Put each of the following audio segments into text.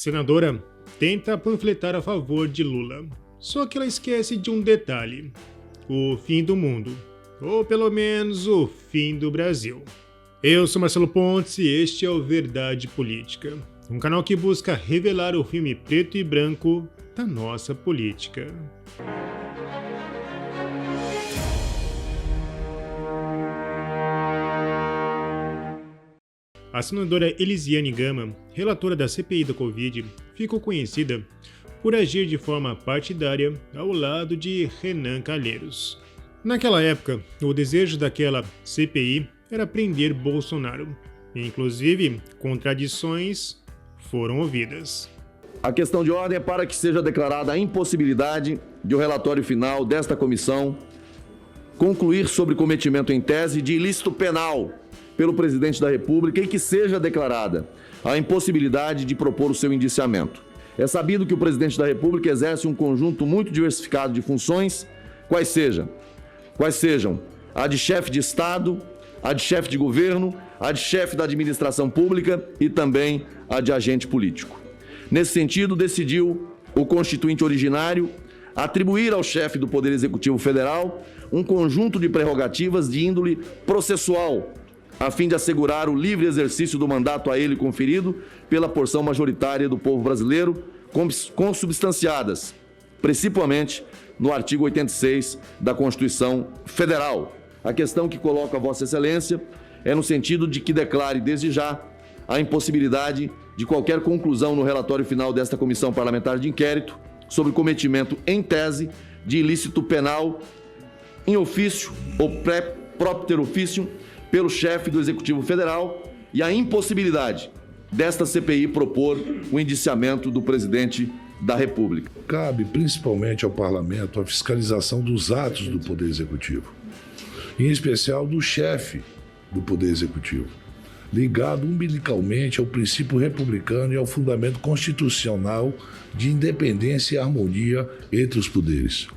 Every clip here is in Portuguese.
Senadora tenta panfletar a favor de Lula, só que ela esquece de um detalhe: o fim do mundo, ou pelo menos o fim do Brasil. Eu sou Marcelo Pontes e este é o Verdade Política, um canal que busca revelar o filme preto e branco da nossa política. A senadora Elisiane Gama, relatora da CPI da Covid, ficou conhecida por agir de forma partidária ao lado de Renan Calheiros. Naquela época, o desejo daquela CPI era prender Bolsonaro. Inclusive, contradições foram ouvidas. A questão de ordem é para que seja declarada a impossibilidade de o relatório final desta comissão concluir sobre cometimento em tese de ilícito penal pelo presidente da República e que seja declarada a impossibilidade de propor o seu indiciamento. É sabido que o presidente da República exerce um conjunto muito diversificado de funções, quais sejam a de chefe de Estado, a de chefe de governo, a de chefe da administração pública e também a de agente político. Nesse sentido, decidiu o constituinte originário atribuir ao chefe do Poder Executivo Federal um conjunto de prerrogativas de índole processual, a fim de assegurar o livre exercício do mandato a ele conferido pela porção majoritária do povo brasileiro, consubstanciadas, principalmente no artigo 86 da Constituição Federal. A questão que coloca a Vossa Excelência é no sentido de que declare desde já a impossibilidade de qualquer conclusão no relatório final desta Comissão Parlamentar de Inquérito sobre cometimento em tese de ilícito penal em ofício ou propter officium pelo chefe do Executivo Federal e a impossibilidade desta CPI propor o indiciamento do presidente da República. Cabe principalmente ao Parlamento a fiscalização dos atos do Poder Executivo, em especial do chefe do Poder Executivo, ligado umbilicalmente ao princípio republicano e ao fundamento constitucional de independência e harmonia entre os poderes.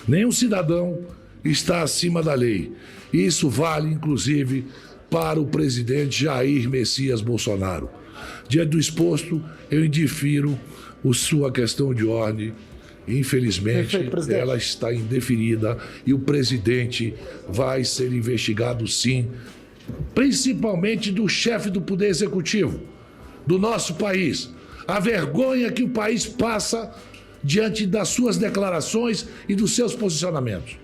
Nenhum cidadão está acima da lei. Isso vale, inclusive, para o presidente Jair Messias Bolsonaro. Diante do exposto, eu indifiro sua questão de ordem. Infelizmente, ela está indeferida e o presidente vai ser investigado, sim, principalmente do chefe do Poder Executivo do nosso país. A vergonha que o país passa diante das suas declarações e dos seus posicionamentos.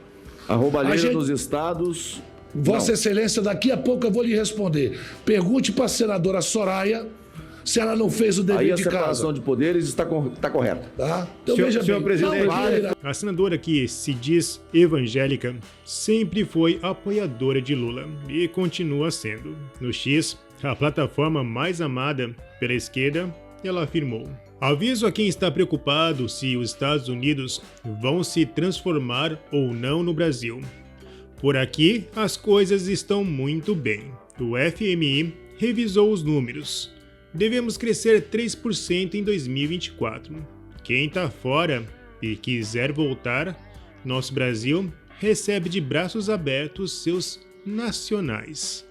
A roubalheira dos estados... Vossa Excelência, daqui a pouco eu vou lhe responder. Pergunte para a senadora Soraya se ela não fez o dever de casa. Aí a separação de poderes está correta. Tá? Então veja bem. Presidente, a senadora que se diz evangélica sempre foi apoiadora de Lula e continua sendo. No X, a plataforma mais amada pela esquerda, ela afirmou: aviso a quem está preocupado se os Estados Unidos vão se transformar ou não no Brasil. Por aqui, as coisas estão muito bem. O FMI revisou os números. Devemos crescer 3% em 2024. Quem está fora e quiser voltar, nosso Brasil recebe de braços abertos seus nacionais.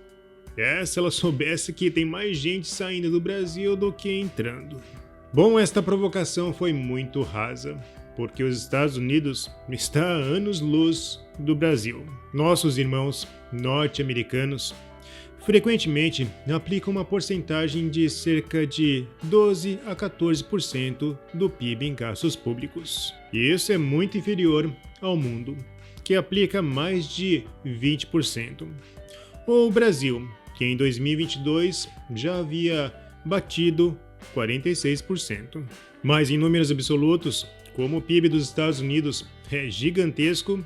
Se ela soubesse que tem mais gente saindo do Brasil do que entrando. Bom, esta provocação foi muito rasa, porque os Estados Unidos estão a anos-luz do Brasil. Nossos irmãos norte-americanos frequentemente aplicam uma porcentagem de cerca de 12 a 14% do PIB em gastos públicos. E isso é muito inferior ao mundo, que aplica mais de 20%. Ou o Brasil, que em 2022 já havia batido 46%. Mas em números absolutos, como o PIB dos Estados Unidos é gigantesco,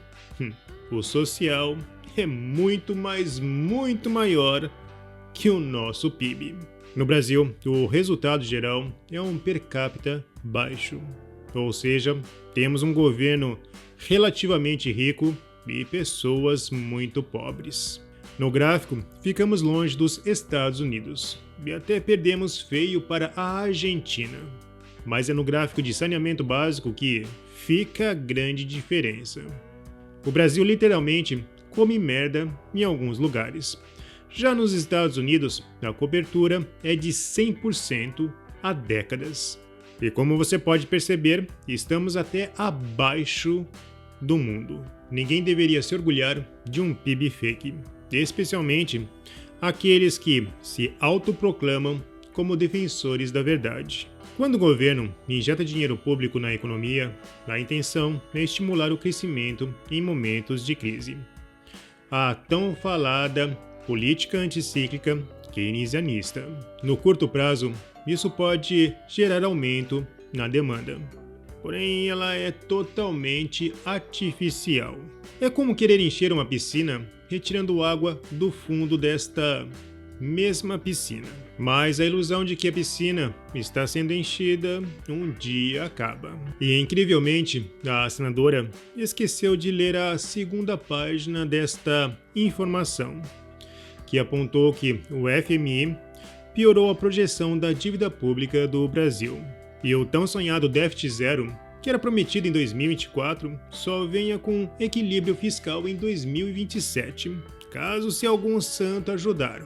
o social é muito maior que o nosso PIB. No Brasil, o resultado geral é um per capita baixo, ou seja, temos um governo relativamente rico e pessoas muito pobres. No gráfico, ficamos longe dos Estados Unidos e até perdemos feio para a Argentina. Mas é no gráfico de saneamento básico que fica a grande diferença. O Brasil literalmente come merda em alguns lugares. Já nos Estados Unidos, a cobertura é de 100% há décadas. E como você pode perceber, estamos até abaixo do mundo. Ninguém deveria se orgulhar de um PIB fake, especialmente aqueles que se autoproclamam como defensores da verdade. Quando o governo injeta dinheiro público na economia, a intenção é estimular o crescimento em momentos de crise. A tão falada política anticíclica keynesianista. No curto prazo, isso pode gerar aumento na demanda. Porém, ela é totalmente artificial. É como querer encher uma piscina retirando água do fundo desta mesma piscina. Mas a ilusão de que a piscina está sendo enchida um dia acaba. E incrivelmente, a senadora esqueceu de ler a segunda página desta informação, que apontou que o FMI piorou a projeção da dívida pública do Brasil. E o tão sonhado déficit zero, que era prometido em 2024, só venha com equilíbrio fiscal em 2027, caso se algum santo ajudar.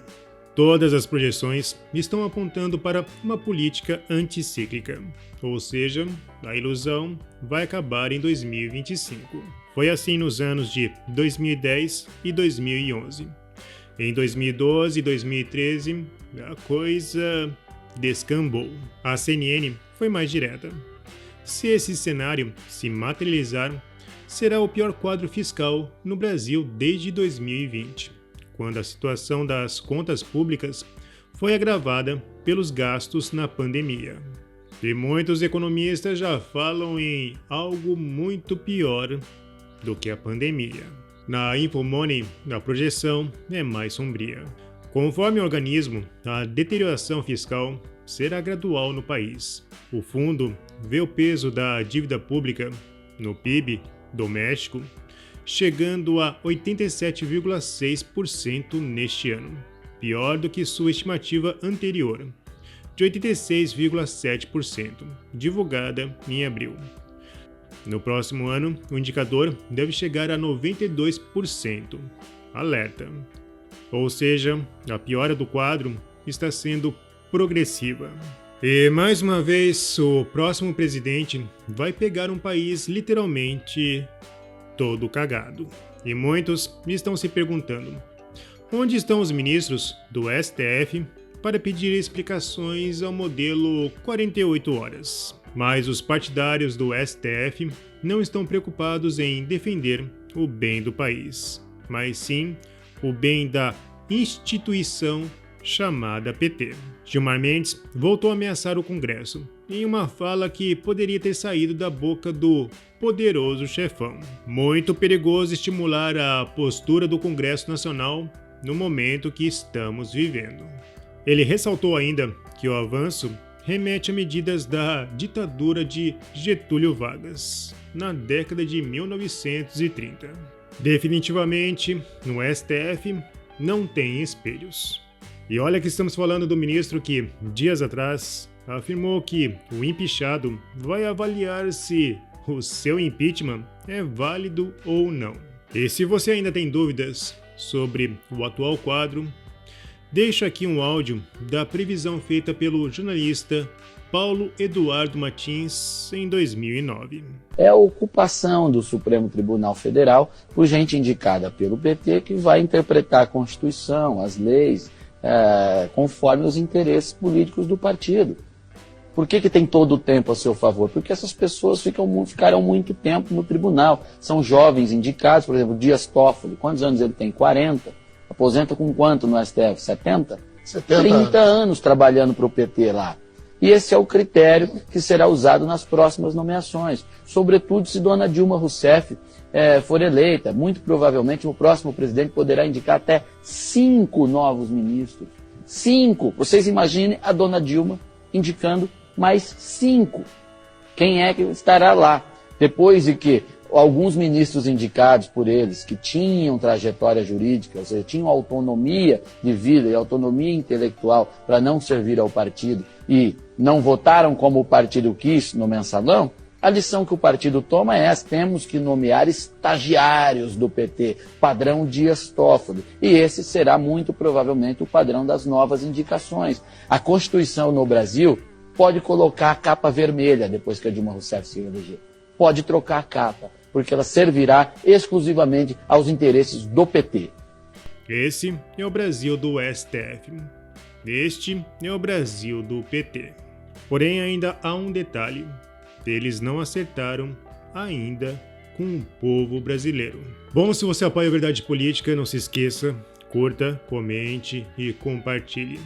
Todas as projeções estão apontando para uma política anticíclica, ou seja, a ilusão vai acabar em 2025. Foi assim nos anos de 2010 e 2011. Em 2012 e 2013, a coisa descambou. A CNN foi mais direta. Se esse cenário se materializar, será o pior quadro fiscal no Brasil desde 2020. Quando a situação das contas públicas foi agravada pelos gastos na pandemia. E muitos economistas já falam em algo muito pior do que a pandemia. Na Infomoney, a projeção é mais sombria. Conforme o organismo, a deterioração fiscal será gradual no país. O fundo vê o peso da dívida pública no PIB doméstico chegando a 87,6% neste ano, pior do que sua estimativa anterior, de 86,7%, divulgada em abril. No próximo ano, o indicador deve chegar a 92%. Alerta! Ou seja, a piora do quadro está sendo progressiva. E mais uma vez, o próximo presidente vai pegar um país literalmente todo cagado. E muitos estão se perguntando: onde estão os ministros do STF para pedir explicações ao modelo 48 horas? Mas os partidários do STF não estão preocupados em defender o bem do país, mas sim o bem da instituição chamada PT. Gilmar Mendes voltou a ameaçar o Congresso, em uma fala que poderia ter saído da boca do poderoso chefão. Muito perigoso estimular a postura do Congresso Nacional no momento que estamos vivendo. Ele ressaltou ainda que o avanço remete a medidas da ditadura de Getúlio Vargas, na década de 1930. Definitivamente, no STF não tem espelhos. E olha que estamos falando do ministro que, dias atrás, afirmou que o empichado vai avaliar se o seu impeachment é válido ou não. E se você ainda tem dúvidas sobre o atual quadro, deixo aqui um áudio da previsão feita pelo jornalista Paulo Eduardo Martins em 2009. É a ocupação do Supremo Tribunal Federal por gente indicada pelo PT que vai interpretar a Constituição, as leis, conforme os interesses políticos do partido. Por que tem todo o tempo a seu favor? Porque essas pessoas ficaram muito tempo no tribunal. São jovens indicados, por exemplo, Dias Toffoli. Quantos anos ele tem? 40. Aposenta com quanto no STF? 70? 30 anos trabalhando para o PT lá. E esse é o critério que será usado nas próximas nomeações. Sobretudo se Dona Dilma Rousseff for eleita. Muito provavelmente o próximo presidente poderá indicar até 5 novos ministros. 5! Vocês imaginem a Dona Dilma indicando mais 5. Quem é que estará lá? Depois de que alguns ministros indicados por eles, que tinham trajetória jurídica, ou seja, tinham autonomia de vida e autonomia intelectual para não servir ao partido e não votaram como o partido quis no mensalão, a lição que o partido toma é essa: temos que nomear estagiários do PT, padrão Dias Toffoli. E esse será muito provavelmente o padrão das novas indicações. A Constituição no Brasil pode colocar a capa vermelha depois que a Dilma Rousseff se eleger. Pode trocar a capa, porque ela servirá exclusivamente aos interesses do PT. Esse é o Brasil do STF. Este é o Brasil do PT. Porém, ainda há um detalhe. Eles não acertaram ainda com o povo brasileiro. Bom, se você apoia a Verdade Política, não se esqueça, curta, comente e compartilhe.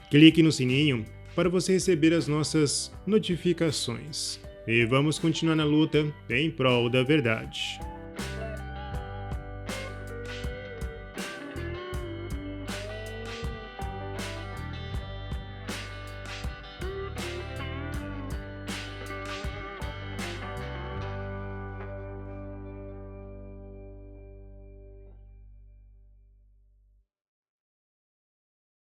Clique no sininho para você receber as nossas notificações. E vamos continuar na luta em prol da verdade.